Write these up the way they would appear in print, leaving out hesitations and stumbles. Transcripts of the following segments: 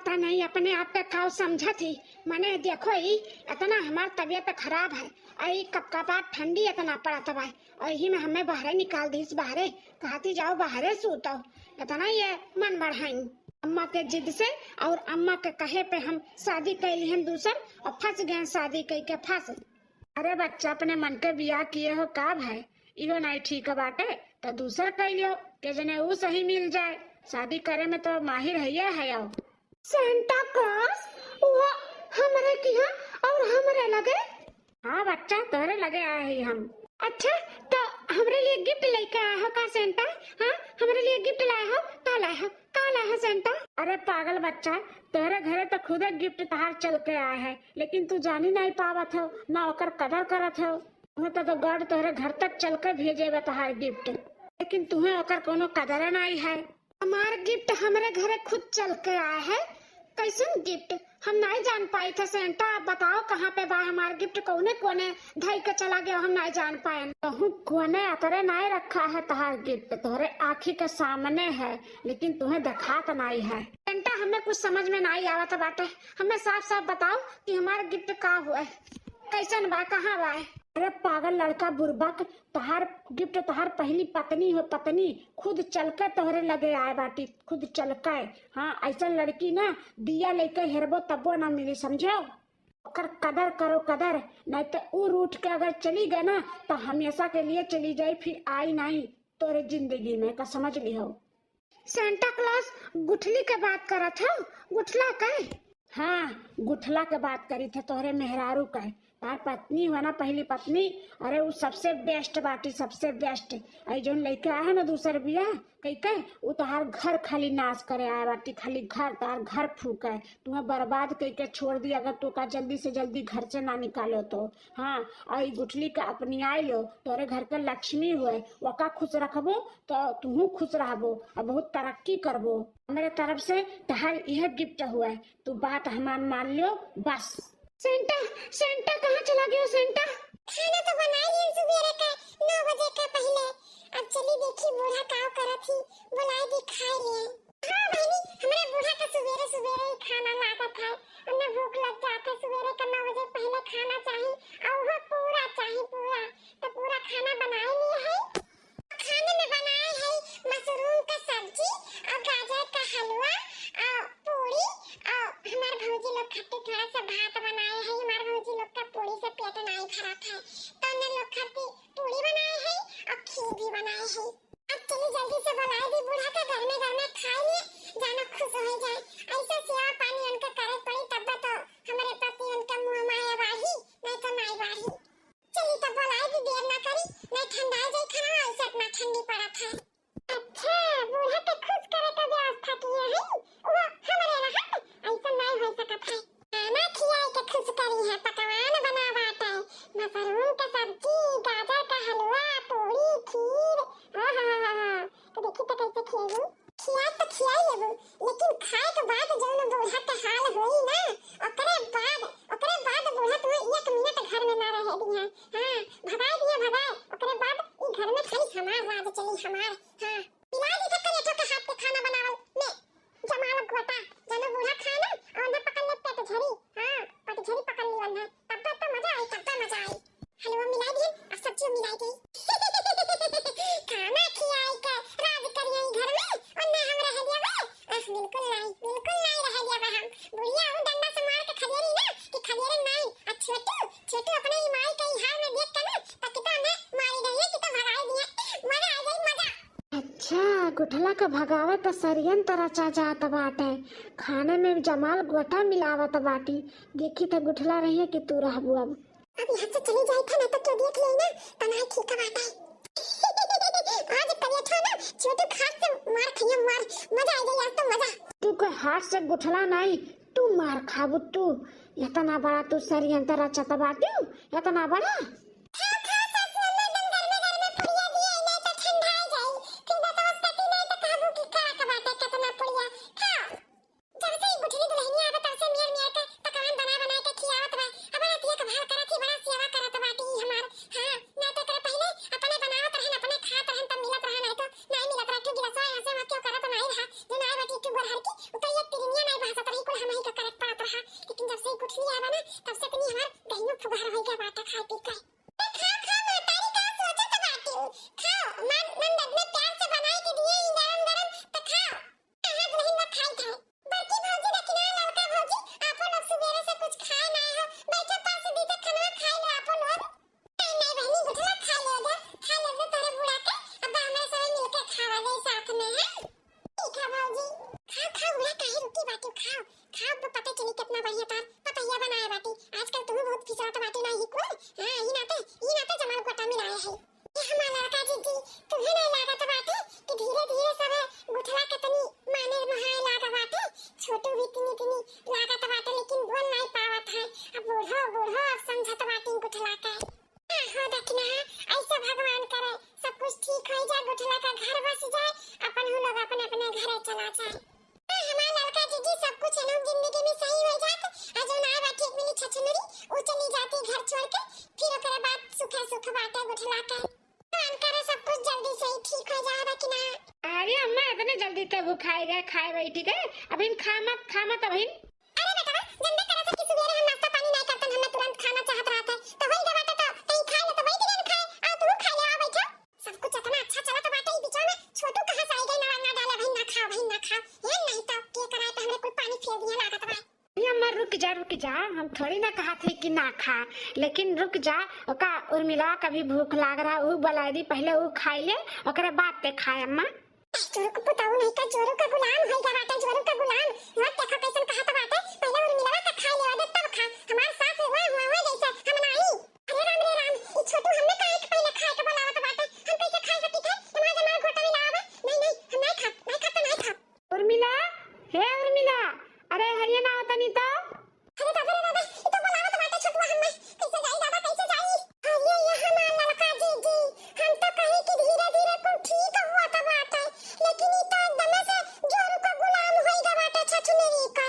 पता नहीं अपने आप पे का समझा थी। मैंने देखो ही इतना हमारी तबीयत खराब है, आई कपकपाट ठंडी इतना पड़ा था भाई, और ही में हमें बाहर निकाल दी, बाहरे कहती जाओ बाहरे सूतो, इतना ये मन बढ़ाई अम्मा के जिद से और अम्मा के कहे पे हम शादी कैली हम दूसर और फंस गए शादी कई के फंस। अरे बच्चा अपने मन के बियाह किए हो का भाई, इहो नहीं ठीक बाटे तो दूसर कैलियो के जने वो सही मिल जाए, शादी करे में तो माहिर है आओ। सेंटा क्लॉस वो हमरे किया और हमरे लगे। हाँ बच्चा तोरे लगे आए हैं हम। अच्छा तो हमरे लिए गिफ्ट लेके आया हो का सेंटा? हाँ हमरे लिए गिफ्ट लाया हो का लाया हो का लाया हो सेंटा? अरे पागल बच्चा, तोरे घरे तो खुद गिफ्ट तहार चल के आया है, लेकिन तू जानी नहीं पावत हो ना ओकर कदर करत हो। तुम्हें तो गार्ड तोरे घर तक चल के भेजे तहार गिफ्ट, लेकिन तुम्हें ओकर कोनो कदर नहीं है। हमार गिफ्ट हमरे घरे खुद चल के आया है, कैसन गिफ्ट हम नहीं जान पाए थे सेंटा, आप बताओ कहाँ पे बा हमार गिफ्ट, कोने कोने ढाई के चला गया हम नहीं जान पाए। कहूँ कोने अतरे नहीं रखा है तहार गिफ्ट, तोहरे आँखी के सामने है लेकिन तुम्हें दिखा तो नहीं है। सेंटा हमें कुछ समझ में नहीं आवत बाटे, हमें साफ साफ बताओ कि हमारा गिफ्ट का हुआ है, कैसन बा कहाँ बा? अरे पागल लड़का बुर्बक, तहार गिफ्ट तहार पहली पत्नी हो, पत्नी खुद चल के तोहरे लगे आए बाटी, खुद चल के। हाँ ऐसा लड़की ना दिया लेके हेरबो तबो ना मिली, समझो? ओकर कदर करो कदर, नहीं तो वो रूठ के अगर चली गए ना तो हमेशा के लिए चली जाए, फिर आई नहीं तोरे जिंदगी में का, समझ लियो। सेंटा क्लॉस गुठली के बात करत हो? गुठला का? हाँ गुठला के बात करी थे, तोहरे मेहरारू का तार पत्नी हो ना, पहली पत्नी। अरे वो सबसे बेस्ट बाटी, सबसे बेस्ट। आई जो लड़के आया है ना दूसर बिया कई के, वो तहार घर खाली नाश करे आया बाटी, खाली घर तार घर फूक है, तुम्हें बर्बाद करके छोड़ दिया अगर तू का जल्दी से जल्दी घर से ना निकालो तो। हाँ आई गुठली का अपनी आई लो, तोरे घर के लक्ष्मी हुए, वका खुश रखबो तो तुम खुश रहबो और बहुत तरक्की करबो। मेरे तरफ से तहार यह गिफ्ट हुआ है, तू बात हमान मान लो बस। सेंटा सेंटा कहाँ चला गया सेंटा? खाना तो बना ही सुबेरे का 9 बजे के पहले, अब चली देखी बूढ़ा काव करत थी, बुलाए दी खाए लिए। हाँ बहनी हमारे बूढ़ा का सुबेरे सुबेरे ही खाना लागत है, उन्हें भूख लग जाता है सुबेरे का 9 बजे पहले खाना चाहिए और वो पूरा चाहिए पूरा, तो पूरा खाना बनाए लिए है। खाने में बनाए है मशरूम का सब्जी और गाजर का हलवा और पूरी, और हमारे भौजी लोग खाते थोड़ा सा भात बनाए है, हमारे भौजी लोग का पूरी से पेट नहीं भरा था तो उन्हें लोग खाते पूरी बनाए है और खीर भी बनाए है। अब चलिए जल्दी से बुलाए दी बूढ़ा का, घर में खाए लिए जाना खुश हो जाए, ऐसा सेवा पानी उनका करे पड़ी तब तो हमारे पति उनका मुँह माया बाही नहीं तो नहीं बाही। चलिए तब बुलाए दी, देर ना करी नहीं ठंडा जाए खाना, ऐसा इतना ठंडी पड़ा था। अच्छा बूढ़ा के खुश करे का व्यवस्था किए है, वो हमारे रहत ऐसा नहीं हो सकत है, खाना खिलाए के खुश करी है, पकवान बनावत है, मशरूम का सब्जी गाजर का हलवा पूरी खीर, तो देखी तो कैसे खेलूं, खिया तो खिया लेबू, लेकिन खाए के बाद जौन बूढ़ा के हाल होई ना ओकरे बाद बूढ़ा तो 1 मिनट घर में ना रहे दिया। हां भगाए ओकरे बाद ई घर में खाली हमार राज चली हमार। हां पिला दी तक करे तो हाथ पे खाना बनावल में जमाल गोटा जनो बूढ़ा खाना और ना पकड़ ले पेट झड़ी। हां पेट झड़ी पकड़ लिवन है तब तो मजा आई, तब तो मजा आई। हलवा मिला दिए और सब्जी मिलाई गई खाना खिलाई के राज करिए घर में और ना हम रह दिया बिल्कुल नहीं रह दिया हम बुढ़िया हूं, डंडा से मार के खदेरी ना कि खदेरे नहीं, और छोटू अपने ही माई के हाल में देख के ना ताकि तो हमें मारी गई कि तो भगाई दिया, मजा आ गई मजा। अच्छा गुठला का भगावत तो सरियन तरह चा जात बाटे, खाने में जमाल गोटा मिलावत बाटी, देखी तो गुठला रही है कि तू रहबू अब यहाँ से चली जाए था ना तो तू देख ले ना तो नहीं ठीक बात है। आज तबीयत है ना छोटू खास से मार खइया मार, मजा आ गई आज तो मजा। तू कोई हाथ से गुठला नहीं, तू मार खाबू, तू इतना बड़ा तू सरियंतरा चतबाटी इतना बड़ा। बहू खाएगा खाए भाई ठीक है। अभी खा मत अभी। अरे बेटा जल्दी करा था कि सवेरे हम नाश्ता पानी नहीं करते, हमें तुरंत खाना चाहत रहा था तो वही का बाटे तो कहीं खाए लो तो वही दिन खाए। आओ तू खा ले, आओ बैठो। सब कुछ इतना अच्छा चला तो बाटे ई बीच में छोटू कहां से आई गई, ना डाला भाई ना खाओ भाई ना खाओ। ये नहीं तो के कराए तो हमरे कुल पानी फेर दिया लागत बा। अम्मा रुक जा, हम थोड़ी ना कहा थे कि ना खा, लेकिन रुक जा। ओका उर्मिला कभी भूख लाग रहा वो बला दी, पहले वो खाई ले ओकरे बाद ते खाए। अम्मा जोरू को बताओ नहीं का जोरू का गुलाम होई का बाटे, जोरू का गुलाम मत देखा कैसन कहा तो बाटे। पहले उर्मिला का खा ले दे तब खा, हमार सास हुआ जैसे हम नहीं। अरे राम रे राम, ई छोटू हमने काहे के पहले खाए के बोलावत बाटे, हम कैसे खा सकी थे? तुम्हारा जमाल घोटा में लावा। नहीं हम नहीं खा तो नहीं खा। उर्मिला, हे उर्मिला, अरे हरिया ना होता नहीं तो। अरे दादा ई तो बोलावत बाटे छोटू हमें, कैसे जाई दादा कैसे जाई? अरे ये हमार लड़का जी हम तो कहीं कि धीरे-धीरे कुछ ठीक हुआ तो बाटे, लेकिन ई तो एकदम से जोरू का गुलाम होई गा बाटे छछुनेरी का।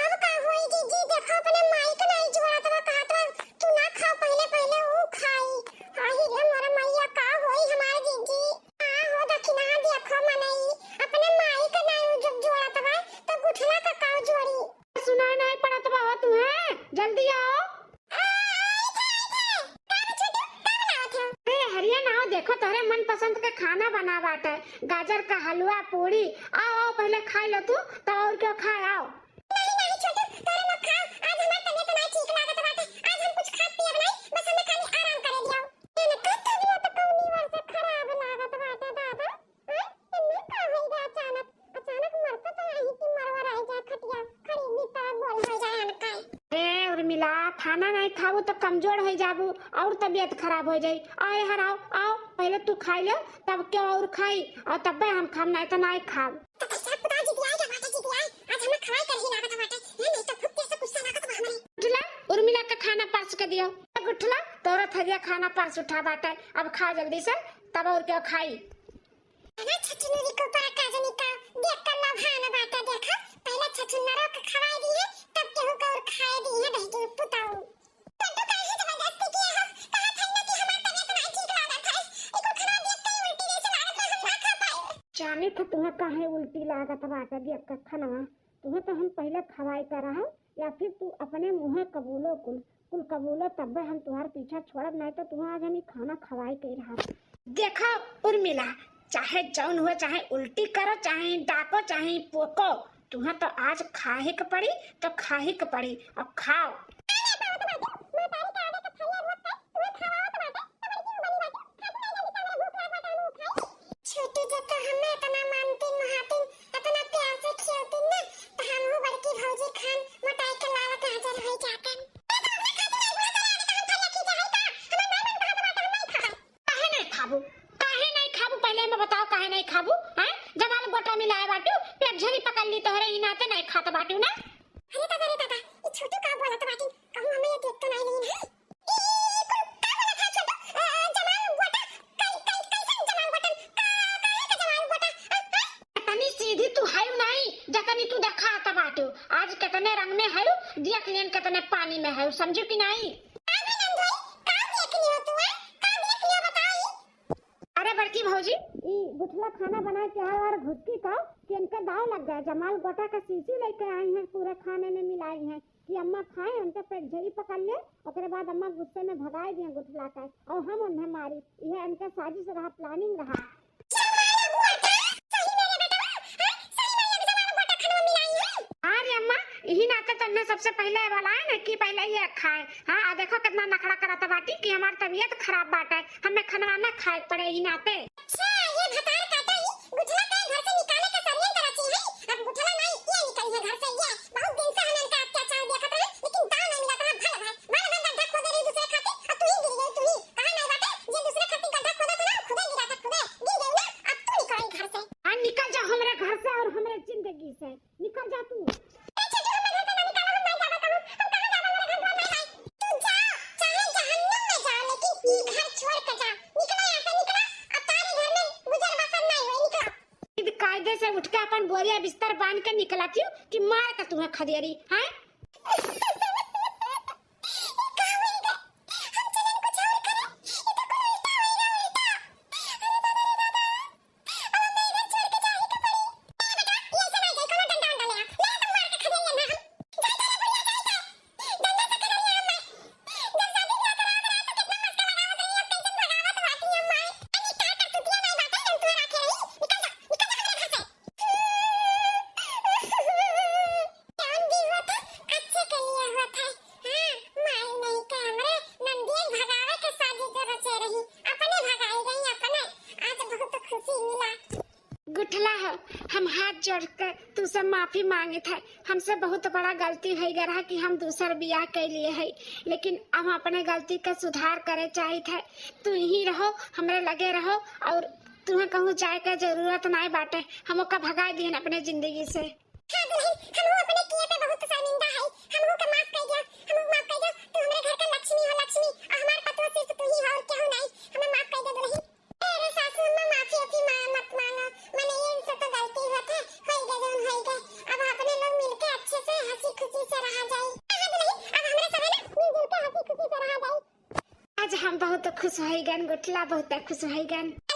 अब का होई जी देखो अपने माई के नहीं जोड़ा तो कहा तो तू ना खा पहले वो खाई। आही रे मोर मैया का होई हमार जीजी। हो दखिना देखो मनई अपने माई के नहीं जोड़ा तो गुठला का काऊ जोड़ी। सुनाई नहीं पड़ा तो बाबा तुम्हें, जल्दी आओ। हरिया ना देखो तोहरे मन पसंद का खाना बना बाटे, गाजर का हलवा पूरी। आओ पहले खा लो तू तब और क्या खाए। आओ नहीं छोटू तोरे लोग खाओ, आज हमार तबीयत नहीं ठीक लागत बाटे, आज हम कुछ खा पिए नहीं, बस हमें खाली आराम करे दियो। एने का तबीयत कौनी वर से खराब लागत बाटे दादा। इन्ने का होई गा अचानक मरता तो यही की मरवा रह जाए खटिया खड़ी नी तरह बोल हो जाए हम काय। ए उर्मिला, खाना नहीं खाओ तो कमजोर हो जाबू और तबीयत खराब हो जाई। आए हराओ आओ पहले तू खा ले तब क्या और खाई और तब हम खाम नहीं तो नहीं खाब। तो कैसा खुदा जी दिया क्या बाटे जी दिया, आज हमें खवाई कर ही लागत बाटे, ये नहीं तो फुक्के से गुस्सा लागत बा हमरे। गुठला उर्मिला का खाना पास कर दियो। गुठला तोरा थरिया खाना पास उठा बाटे, अब खा जल्दी से तब और क्या खाई। ना छछुनरी को पर काजनी का देख कर लभाना बाटे, देखा पहले छछुनरो को खवाई दी है तब केहू को और खाए दी है बहजू पुताऊ। तो काहे जबरदस्ती किए हो, कहा था ना कि हमार तबीयत नहीं ठीक लागत है, एको खाना देख के उल्टी जैसे लागत है, हम ना खा पाए। जाने तो तुम्हें काहे उल्टी लागत बाटे देख के खाना, तुम्हें तो हम पहले खवाई करा है या फिर तू अपने मुँह कबूलो कुल कबूलो तब हम तुम्हारे पीछा छोड़ब, नहीं तो तुम्हें आज हम खाना खवाई के रहा। देखो उर्मिला, चाहे जौन हुए, चाहे उल्टी करो चाहे डाको चाहे पोको, तुम्हें तो आज खाहे के पड़ी तो खाहे के पड़ी। अब खाओ। छोटू जब तो हमें इतना मानती महातिन इतना प्यार से खिलती ना तो हम वो बड़की भौजी खान मोटाई के लालत हाजिर हो जाते। काहे नहीं खाबू पहले मैं बताओ, काहे नहीं खाबू हैं? जमाल गोटा मिलाए बाटू पेट झरी पकड़ ली तोहरे ही नाते नहीं खात बाटू ना। अरे दादा ये छोटू का बोला तो बाटी कहूं हमें ये देख तो नहीं लीन है। का बोला था छोटू जमाल गोटा कैसे जमाल गोटा का जमाल गोटा तनी सीधी तू है नहीं जतनी तू देखा त बाटू, आज कितने रंग में है देख लेन कितने पानी में है, समझो कि नहीं। अरे बड़की भौजी ई गुठला खाना बना के आए और घुसकी का कि इनका दाव लग गया, जमाल गोटा का शीशी लेके आई हैं पूरे खाने में मिलाई हैं कि अम्मा खाए, उनका पेट झरी पकड़ ले, उसके बाद अम्मा गुस्से में भगाई दिए गुठला का और हम उन्हें मारी। यह इनका साजिश रहा, प्लानिंग रहा। अरे अम्मा यही नाते तुमने सबसे पहले वाला है ना कि पहले ये खाए। हाँ देखो कितना नखरा कराता बाटी कि हमारी तबीयत खराब बाटे, हमें खाना ना खाए पड़े ही नाते। अच्छा ये भतार काटा ही गुठला के घर से निकाले के सरियन कराची है, अब गुठला नहीं ये निकली है घर से। ये बहुत दिन से हमने इनका अत्याचार देखा था लेकिन दाव नहीं मिला था। भल भाई गड्ढा खोदे रही दूसरे खाते और तू ही गिर गई, तू ही कहा नहीं बाटे ये दूसरे खाते गड्ढा खोदा था ना खुदे गिरा था, खुदे गिर गई ना, अब तू निकल घर से। हाँ निकल जा हमारे घर से और हमारे जिंदगी से, निकल जा तू। कायदे से उठ के अपन बोरिया बिस्तर बांध के निकला क्यों कि मार का तुम्हें खदेरी है। चढ़ कर तुझसे माफी मांगे थे। हमसे बहुत बड़ा गलती हो गया रहा कि हम दूसर बियाह कर लिए है, लेकिन हम अपने गलती का सुधार करे चाहे थे। तू यहीं रहो, हमरे लगे रहो, और तुम्हें कहूँ जाए का जरूरत नहीं बाटे। हम ओका भगा दिए अपने जिंदगी से। हाँ दुल्हन, हमहू अपने किए पे बहुत शर्मिंदा है। हमहू का माफ कर दिया, हमहू माफ कर दो। तू हमरे घर का लक्ष्मी हो, लक्ष्मी, और हमार पतो सिर्फ तू ही हो और केहू नहीं। हमें माफ कर दो दुल्हन। अरे सासू अम्मा, माफी ओफी मत मांगो। मैंने ये सब तो गलती हुआ था, हो गए जोन हो गए। अब अपने लोग मिलके अच्छे से हंसी खुशी से रहा जाए। हाँ दुल्हन, अब हमरे सब है ना मिलजुल के हंसी खुशी से रहा जाए। आज हम बहुत खुश हो गए, गुटला बहुत खुश हो गए।